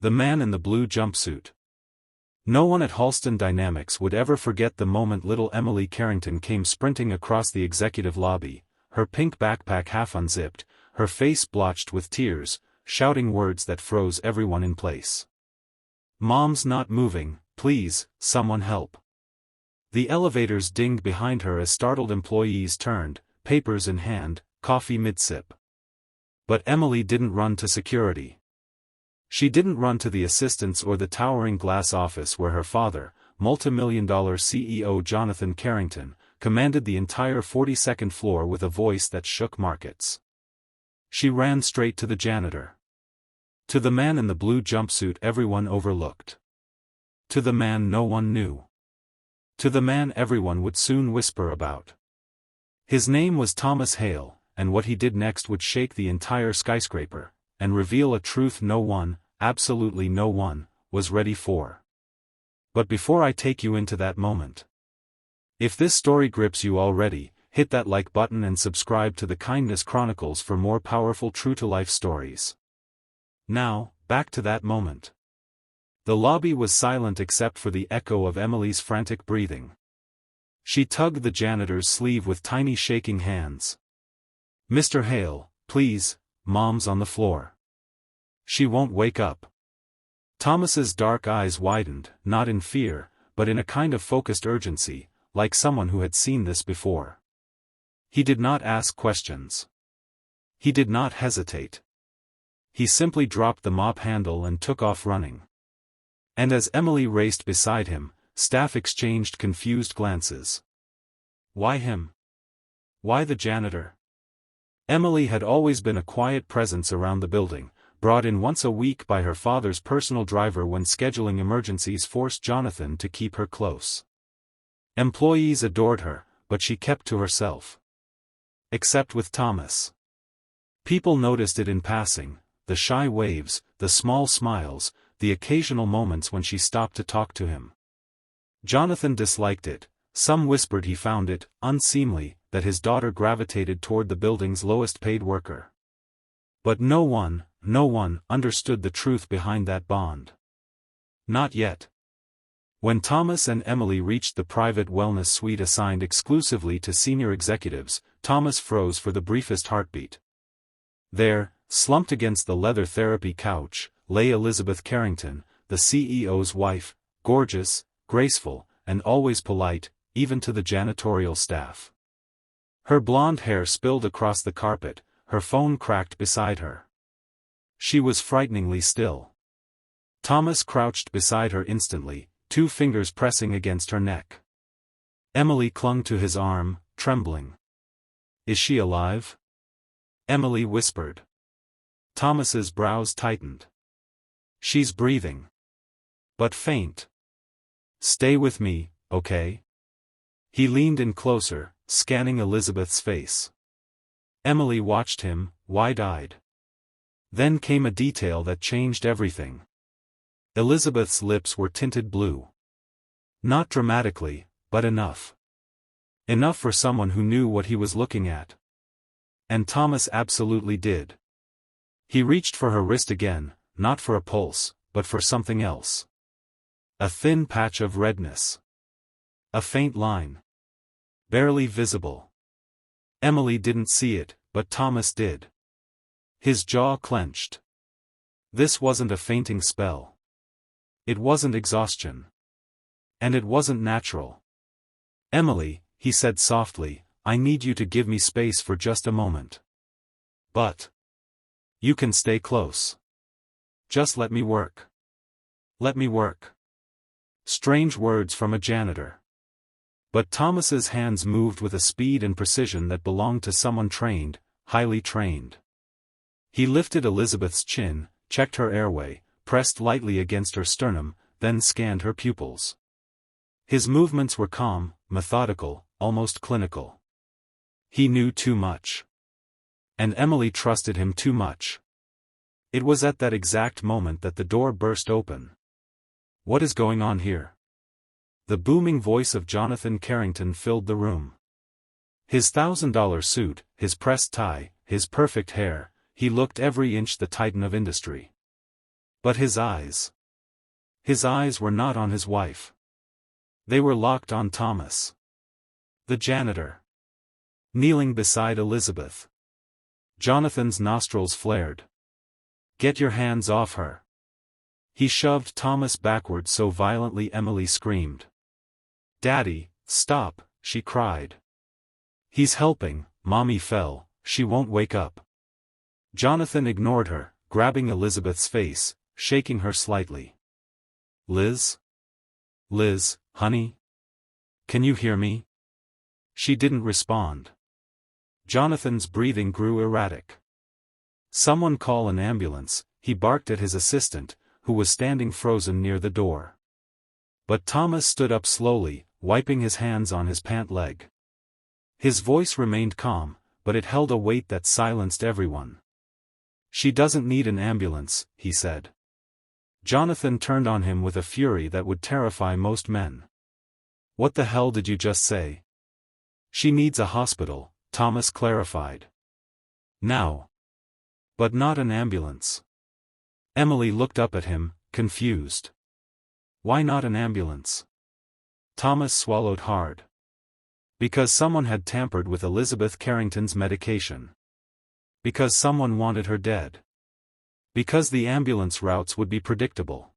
The man in the blue jumpsuit. No one at Halston Dynamics would ever forget the moment little Emily Carrington came sprinting across the executive lobby, her pink backpack half unzipped, her face blotched with tears, shouting words that froze everyone in place. "Mom's not moving, please, someone help." The elevators dinged behind her as startled employees turned, papers in hand, coffee mid-sip. But Emily didn't run to security. She didn't run to the assistants or the towering glass office where her father, multimillion-dollar CEO Jonathan Carrington, commanded the entire 42nd floor with a voice that shook markets. She ran straight to the janitor. To the man in the blue jumpsuit everyone overlooked. To the man no one knew. To the man everyone would soon whisper about. His name was Thomas Hale, and what he did next would shake the entire skyscraper, and reveal a truth no one, absolutely no one, was ready for. But before I take you into that moment, if this story grips you already, hit that like button and subscribe to the Kindness Chronicles for more powerful true-to-life stories. Now, back to that moment. The lobby was silent except for the echo of Emily's frantic breathing. She tugged the janitor's sleeve with tiny shaking hands. "Mr. Hale, please, Mom's on the floor. She won't wake up." Thomas's dark eyes widened, not in fear, but in a kind of focused urgency, like someone who had seen this before. He did not ask questions. He did not hesitate. He simply dropped the mop handle and took off running. And as Emily raced beside him, staff exchanged confused glances. Why him? Why the janitor? Emily had always been a quiet presence around the building, brought in once a week by her father's personal driver when scheduling emergencies forced Jonathan to keep her close. Employees adored her, but she kept to herself. Except with Thomas. People noticed it in passing, the shy waves, the small smiles, the occasional moments when she stopped to talk to him. Jonathan disliked it. Some whispered he found it unseemly that his daughter gravitated toward the building's lowest-paid worker. But no one understood the truth behind that bond. Not yet. When Thomas and Emily reached the private wellness suite assigned exclusively to senior executives, Thomas froze for the briefest heartbeat. There, slumped against the leather therapy couch, lay Elizabeth Carrington, the CEO's wife, gorgeous, graceful, and always polite, even to the janitorial staff. Her blonde hair spilled across the carpet, her phone cracked beside her. She was frighteningly still. Thomas crouched beside her instantly, 2 fingers pressing against her neck. Emily clung to his arm, trembling. "Is she alive?" Emily whispered. Thomas's brows tightened. "She's breathing. But faint. Stay with me, okay?" He leaned in closer, scanning Elizabeth's face. Emily watched him, wide-eyed. Then came a detail that changed everything. Elizabeth's lips were tinted blue. Not dramatically, but enough. Enough for someone who knew what he was looking at. And Thomas absolutely did. He reached for her wrist again, not for a pulse, but for something else. A thin patch of redness. A faint line. Barely visible. Emily didn't see it, but Thomas did. His jaw clenched. This wasn't a fainting spell. It wasn't exhaustion. And it wasn't natural. "Emily," he said softly, "I need you to give me space for just a moment. But you can stay close. Just let me work. Let me work." Strange words from a janitor. But Thomas's hands moved with a speed and precision that belonged to someone trained, highly trained. He lifted Elizabeth's chin, checked her airway, pressed lightly against her sternum, then scanned her pupils. His movements were calm, methodical, almost clinical. He knew too much. And Emily trusted him too much. It was at that exact moment that the door burst open. "What is going on here?" The booming voice of Jonathan Carrington filled the room. His $1,000 suit, his pressed tie, his perfect hair, he looked every inch the titan of industry. But his eyes were not on his wife. They were locked on Thomas, the janitor, kneeling beside Elizabeth. Jonathan's nostrils flared. "Get your hands off her." He shoved Thomas backward so violently Emily screamed. "Daddy, stop," she cried. "He's helping, Mommy fell, she won't wake up." Jonathan ignored her, grabbing Elizabeth's face, shaking her slightly. "Liz? Liz, honey? Can you hear me?" She didn't respond. Jonathan's breathing grew erratic. "Someone call an ambulance," he barked at his assistant, who was standing frozen near the door. But Thomas stood up slowly, wiping his hands on his pant leg. His voice remained calm, but it held a weight that silenced everyone. "She doesn't need an ambulance," he said. Jonathan turned on him with a fury that would terrify most men. "What the hell did you just say?" "She needs a hospital," Thomas clarified. "Now. But not an ambulance." Emily looked up at him, confused. "Why not an ambulance?" Thomas swallowed hard. "Because someone had tampered with Elizabeth Carrington's medication. Because someone wanted her dead. Because the ambulance routes would be predictable.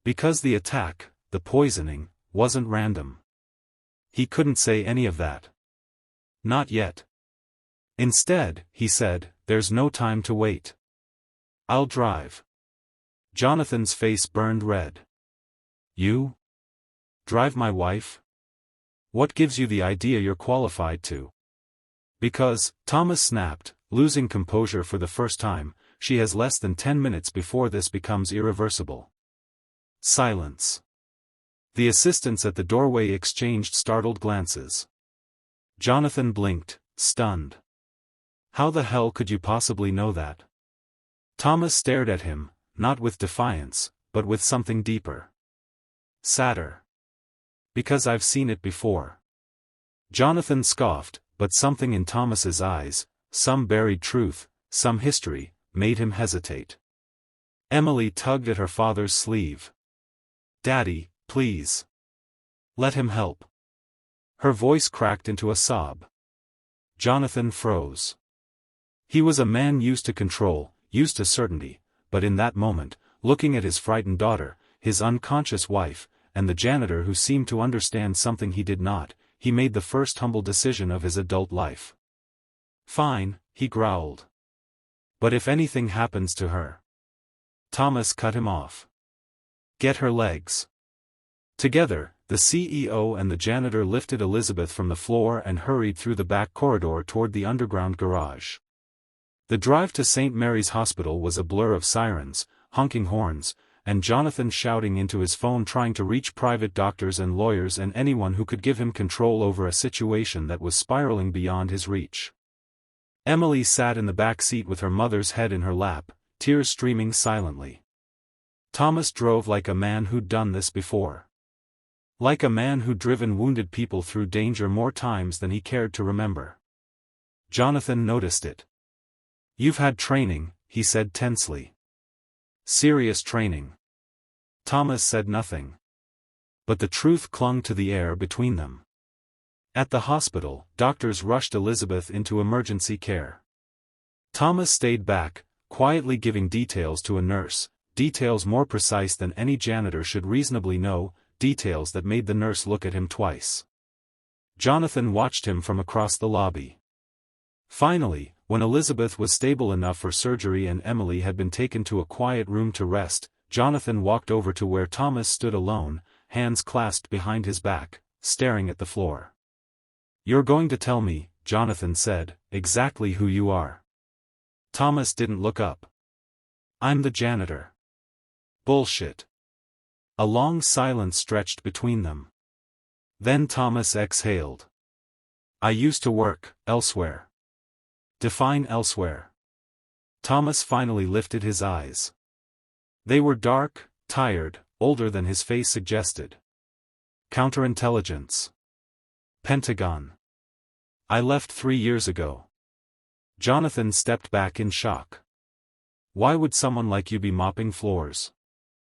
Because the attack, the poisoning, wasn't random." He couldn't say any of that. Not yet. Instead, he said, "There's no time to wait. I'll drive." Jonathan's face burned red. "You? Drive my wife? What gives you the idea you're qualified to?" "Because," Thomas snapped, losing composure for the first time, "she has less than 10 minutes before this becomes irreversible." Silence. The assistants at the doorway exchanged startled glances. Jonathan blinked, stunned. "How the hell could you possibly know that?" Thomas stared at him, not with defiance, but with something deeper. Sadder. "Because I've seen it before." Jonathan scoffed, but something in Thomas's eyes, some buried truth, some history, made him hesitate. Emily tugged at her father's sleeve. "Daddy, please. Let him help." Her voice cracked into a sob. Jonathan froze. He was a man used to control, used to certainty, but in that moment, looking at his frightened daughter, his unconscious wife, and the janitor who seemed to understand something he did not, he made the first humble decision of his adult life. "Fine," he growled. "But if anything happens to her." Thomas cut him off. "Get her legs." Together, the CEO and the janitor lifted Elizabeth from the floor and hurried through the back corridor toward the underground garage. The drive to St. Mary's Hospital was a blur of sirens, honking horns, and Jonathan shouting into his phone trying to reach private doctors and lawyers and anyone who could give him control over a situation that was spiraling beyond his reach. Emily sat in the back seat with her mother's head in her lap, tears streaming silently. Thomas drove like a man who'd done this before. Like a man who'd driven wounded people through danger more times than he cared to remember. Jonathan noticed it. "You've had training," he said tensely. "Serious training." Thomas said nothing. But the truth clung to the air between them. At the hospital, doctors rushed Elizabeth into emergency care. Thomas stayed back, quietly giving details to a nurse, details more precise than any janitor should reasonably know, details that made the nurse look at him twice. Jonathan watched him from across the lobby. Finally, when Elizabeth was stable enough for surgery and Emily had been taken to a quiet room to rest, Jonathan walked over to where Thomas stood alone, hands clasped behind his back, staring at the floor. "You're going to tell me," Jonathan said, "exactly who you are." Thomas didn't look up. "I'm the janitor." "Bullshit." A long silence stretched between them. Then Thomas exhaled. "I used to work elsewhere." "Define elsewhere." Thomas finally lifted his eyes. They were dark, tired, older than his face suggested. "Counterintelligence. Pentagon. I left 3 years ago." Jonathan stepped back in shock. Why would someone like you be mopping floors?